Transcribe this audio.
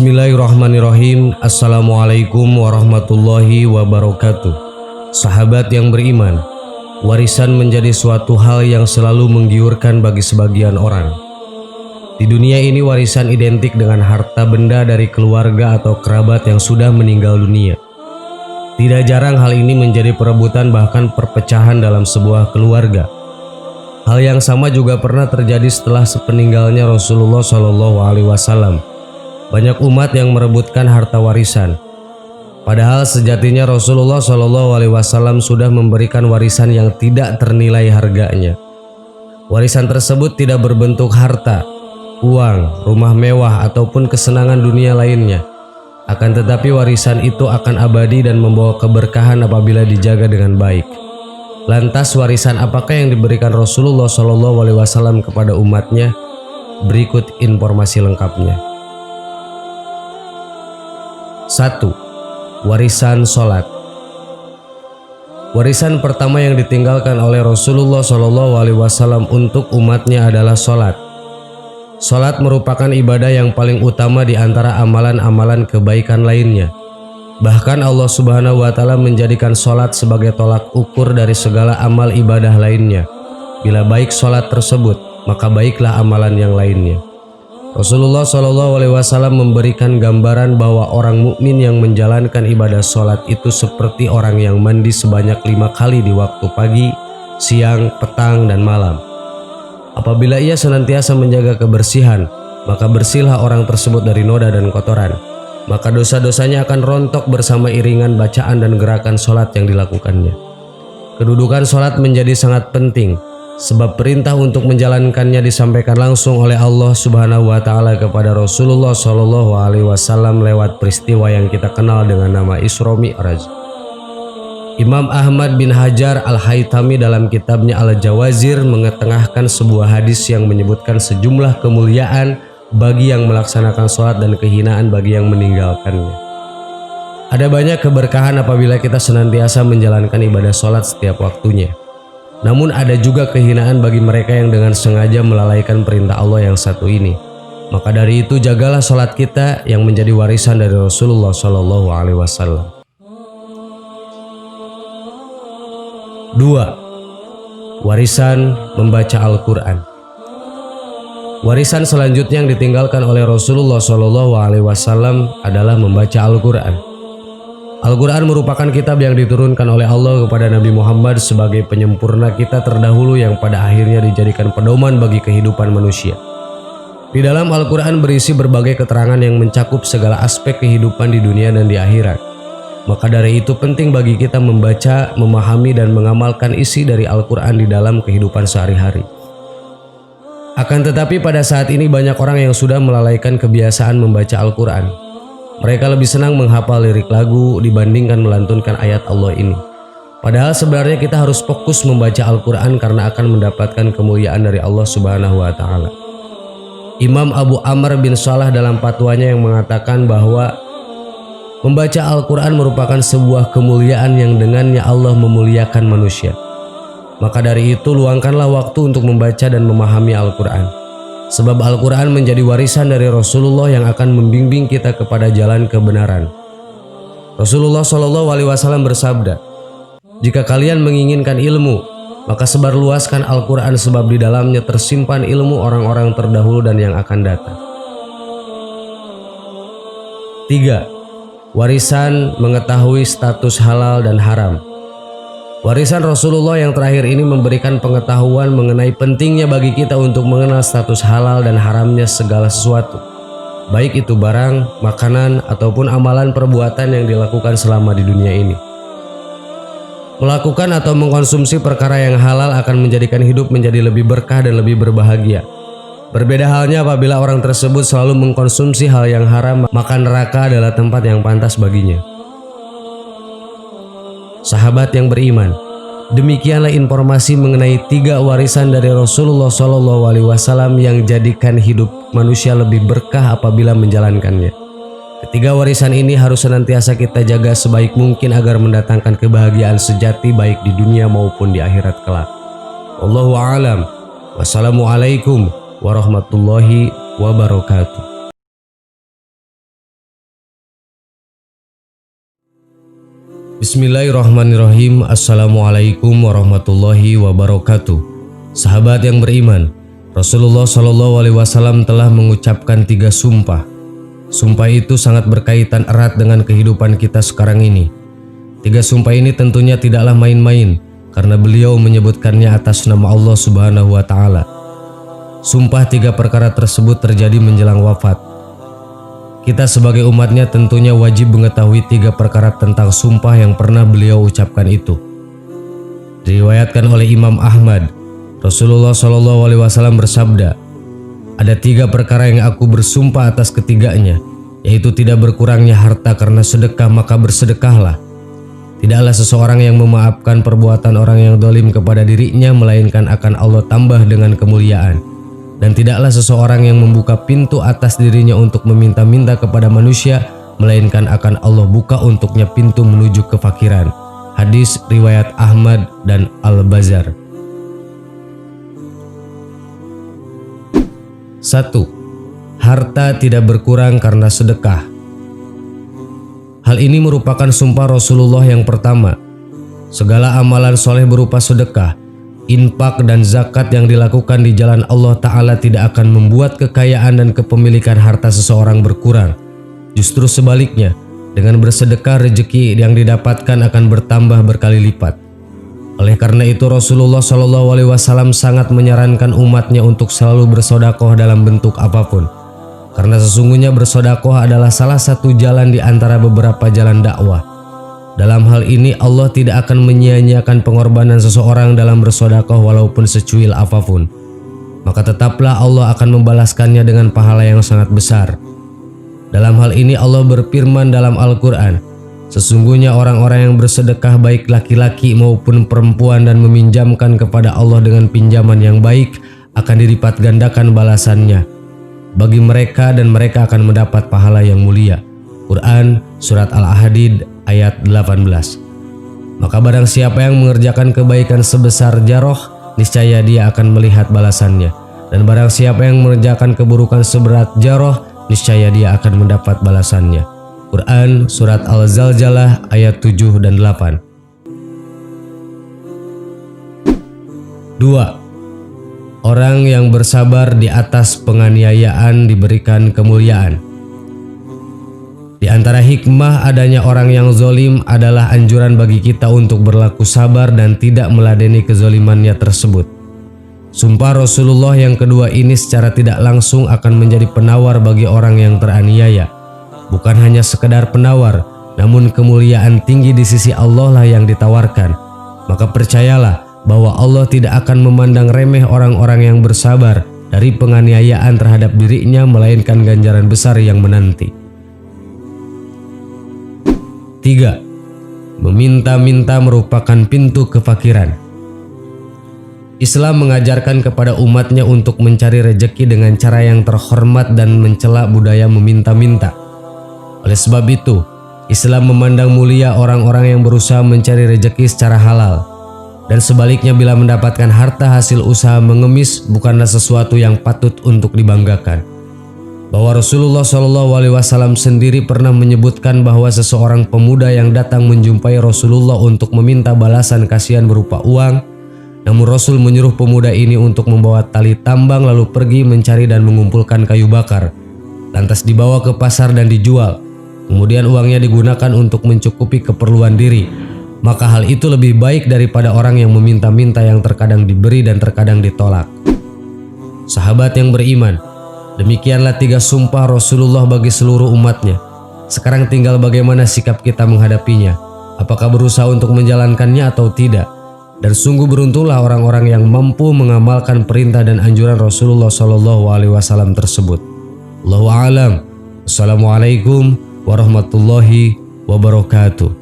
Bismillahirrahmanirrahim. Assalamualaikum warahmatullahi wabarakatuh. Sahabat yang beriman, warisan menjadi suatu hal yang selalu menggiurkan bagi sebagian orang. Di dunia ini warisan identik dengan harta benda dari keluarga atau kerabat yang sudah meninggal dunia. Tidak jarang hal ini menjadi perebutan bahkan perpecahan dalam sebuah keluarga. Hal yang sama juga pernah terjadi setelah sepeninggalnya Rasulullah SAW. Banyak umat yang merebutkan harta warisan. Padahal sejatinya Rasulullah SAW sudah memberikan warisan yang tidak ternilai harganya. Warisan tersebut tidak berbentuk harta, uang, rumah mewah ataupun kesenangan dunia lainnya. Akan tetapi warisan itu akan abadi dan membawa keberkahan apabila dijaga dengan baik. Lantas warisan apakah yang diberikan Rasulullah SAW kepada umatnya? Berikut informasi lengkapnya. 1. Warisan sholat. Warisan pertama yang ditinggalkan oleh Rasulullah SAW untuk umatnya adalah sholat. Sholat merupakan ibadah yang paling utama di antara amalan-amalan kebaikan lainnya. Bahkan Allah Subhanahu wa Ta'ala menjadikan sholat sebagai tolak ukur dari segala amal ibadah lainnya. Bila baik sholat tersebut, maka baiklah amalan yang lainnya. Rasulullah SAW memberikan gambaran bahwa orang mukmin yang menjalankan ibadah sholat itu seperti orang yang mandi sebanyak 5 kali di waktu pagi, siang, petang, dan malam. Apabila ia senantiasa menjaga kebersihan, maka bersihlah orang tersebut dari noda dan kotoran. Maka dosa-dosanya akan rontok bersama iringan bacaan dan gerakan sholat yang dilakukannya. Kedudukan sholat menjadi sangat penting, sebab perintah untuk menjalankannya disampaikan langsung oleh Allah Subhanahu wa Ta'ala kepada Rasulullah SAW lewat peristiwa yang kita kenal dengan nama Isra Mi'raj. Imam Ahmad bin Hajar Al-Haytami dalam kitabnya Al-Jawazir mengetengahkan sebuah hadis yang menyebutkan sejumlah kemuliaan bagi yang melaksanakan sholat dan kehinaan bagi yang meninggalkannya. Ada banyak keberkahan apabila kita senantiasa menjalankan ibadah sholat setiap waktunya. Namun ada juga kehinaan bagi mereka yang dengan sengaja melalaikan perintah Allah yang satu ini. Maka dari itu jagalah sholat kita yang menjadi warisan dari Rasulullah SAW. 2. Warisan membaca Al-Quran. Warisan selanjutnya yang ditinggalkan oleh Rasulullah SAW adalah membaca Al-Quran. Al-Quran merupakan kitab yang diturunkan oleh Allah kepada Nabi Muhammad sebagai penyempurna kita terdahulu yang pada akhirnya dijadikan pedoman bagi kehidupan manusia. Di dalam Al-Quran berisi berbagai keterangan yang mencakup segala aspek kehidupan di dunia dan di akhirat. Maka dari itu penting bagi kita membaca, memahami dan mengamalkan isi dari Al-Quran di dalam kehidupan sehari-hari. Akan tetapi pada saat ini banyak orang yang sudah melalaikan kebiasaan membaca Al-Quran. Mereka lebih senang menghafal lirik lagu dibandingkan melantunkan ayat Allah ini. Padahal sebenarnya kita harus fokus membaca Al-Quran karena akan mendapatkan kemuliaan dari Allah Subhanahu wa Ta'ala. Imam Abu Amr bin Salah dalam fatwanya yang mengatakan bahwa membaca Al-Quran merupakan sebuah kemuliaan yang dengannya Allah memuliakan manusia. Maka dari itu luangkanlah waktu untuk membaca dan memahami Al-Quran. Sebab Al-Quran menjadi warisan dari Rasulullah yang akan membimbing kita kepada jalan kebenaran. Rasulullah SAW bersabda, "Jika kalian menginginkan ilmu, maka sebarluaskan Al-Quran sebab di dalamnya tersimpan ilmu orang-orang terdahulu dan yang akan datang." 3. Warisan mengetahui status halal dan haram. Warisan Rasulullah yang terakhir ini memberikan pengetahuan mengenai pentingnya bagi kita untuk mengenal status halal dan haramnya segala sesuatu, baik itu barang, makanan, ataupun amalan perbuatan yang dilakukan selama di dunia ini. Melakukan atau mengkonsumsi perkara yang halal akan menjadikan hidup menjadi lebih berkah dan lebih berbahagia. Berbeda halnya apabila orang tersebut selalu mengkonsumsi hal yang haram, maka neraka adalah tempat yang pantas baginya. Sahabat yang beriman, demikianlah informasi mengenai 3 warisan dari Rasulullah SAW yang jadikan hidup manusia lebih berkah apabila menjalankannya. Ketiga warisan ini harus senantiasa kita jaga sebaik mungkin agar mendatangkan kebahagiaan sejati baik di dunia maupun di akhirat kelak. Wallahu a'lam. Wassalamualaikum warahmatullahi wabarakatuh. Bismillahirrahmanirrahim. Assalamualaikum warahmatullahi wabarakatuh. Sahabat yang beriman, Rasulullah SAW telah mengucapkan 3 sumpah. Sumpah itu sangat berkaitan erat dengan kehidupan kita sekarang ini. 3 sumpah ini tentunya tidaklah main-main, karena beliau menyebutkannya atas nama Allah Subhanahu wa Ta'ala. Sumpah 3 perkara tersebut terjadi menjelang wafat. Kita sebagai umatnya tentunya wajib mengetahui 3 perkara tentang sumpah yang pernah beliau ucapkan itu. Diriwayatkan oleh Imam Ahmad, Rasulullah SAW bersabda, "Ada 3 perkara yang aku bersumpah atas ketiganya, yaitu tidak berkurangnya harta karena sedekah, maka bersedekahlah. Tidaklah seseorang yang memaafkan perbuatan orang yang zalim kepada dirinya, melainkan akan Allah tambah dengan kemuliaan. Dan tidaklah seseorang yang membuka pintu atas dirinya untuk meminta-minta kepada manusia, melainkan akan Allah buka untuknya pintu menuju kefakiran." Hadis riwayat Ahmad dan Al-Bazzar. 1. Harta tidak berkurang karena sedekah. Hal ini merupakan sumpah Rasulullah yang pertama. Segala amalan soleh berupa sedekah, infak dan zakat yang dilakukan di jalan Allah Ta'ala tidak akan membuat kekayaan dan kepemilikan harta seseorang berkurang. Justru sebaliknya, dengan bersedekah rezeki yang didapatkan akan bertambah berkali lipat. Oleh karena itu Rasulullah SAW sangat menyarankan umatnya untuk selalu bersedekah dalam bentuk apapun. Karena sesungguhnya bersedekah adalah salah satu jalan di antara beberapa jalan dakwah. Dalam hal ini Allah tidak akan menyia-nyiakan pengorbanan seseorang dalam bersedekah walaupun secuil apapun. Maka tetaplah Allah akan membalaskannya dengan pahala yang sangat besar. Dalam hal ini Allah berfirman dalam Al-Quran, "Sesungguhnya orang-orang yang bersedekah baik laki-laki maupun perempuan dan meminjamkan kepada Allah dengan pinjaman yang baik akan dilipat gandakan balasannya bagi mereka dan mereka akan mendapat pahala yang mulia." Quran Surat Al-Hadid ayat 18. Maka barang siapa yang mengerjakan kebaikan sebesar jaroh, niscaya dia akan melihat balasannya. Dan barang siapa yang mengerjakan keburukan seberat jaroh, niscaya dia akan mendapat balasannya. Quran Surat Al-Zalzalah ayat 7 dan 8. 2. Orang yang bersabar di atas penganiayaan diberikan kemuliaan. Di antara hikmah adanya orang yang zalim adalah anjuran bagi kita untuk berlaku sabar dan tidak meladeni kezalimannya tersebut. Sumpah Rasulullah yang kedua ini secara tidak langsung akan menjadi penawar bagi orang yang teraniaya. Bukan hanya sekedar penawar, namun kemuliaan tinggi di sisi Allah lah yang ditawarkan. Maka percayalah bahwa Allah tidak akan memandang remeh orang-orang yang bersabar dari penganiayaan terhadap dirinya, melainkan ganjaran besar yang menanti. 3. Meminta-minta merupakan pintu kefakiran. Islam mengajarkan kepada umatnya untuk mencari rezeki dengan cara yang terhormat dan mencela budaya meminta-minta. Oleh sebab itu, Islam memandang mulia orang-orang yang berusaha mencari rezeki secara halal. Dan sebaliknya, bila mendapatkan harta hasil usaha mengemis bukanlah sesuatu yang patut untuk dibanggakan. Bahwa Rasulullah SAW sendiri pernah menyebutkan bahwa seseorang pemuda yang datang menjumpai Rasulullah untuk meminta balasan kasihan berupa uang, namun Rasul menyuruh pemuda ini untuk membawa tali tambang lalu pergi mencari dan mengumpulkan kayu bakar, lantas dibawa ke pasar dan dijual. Kemudian uangnya digunakan untuk mencukupi keperluan diri. Maka hal itu lebih baik daripada orang yang meminta-minta yang terkadang diberi dan terkadang ditolak. Sahabat yang beriman, demikianlah 3 sumpah Rasulullah bagi seluruh umatnya. Sekarang tinggal bagaimana sikap kita menghadapinya. Apakah berusaha untuk menjalankannya atau tidak? Dan sungguh beruntunglah orang-orang yang mampu mengamalkan perintah dan anjuran Rasulullah SAW tersebut. Allahu a'lam. Assalamualaikum warahmatullahi wabarakatuh.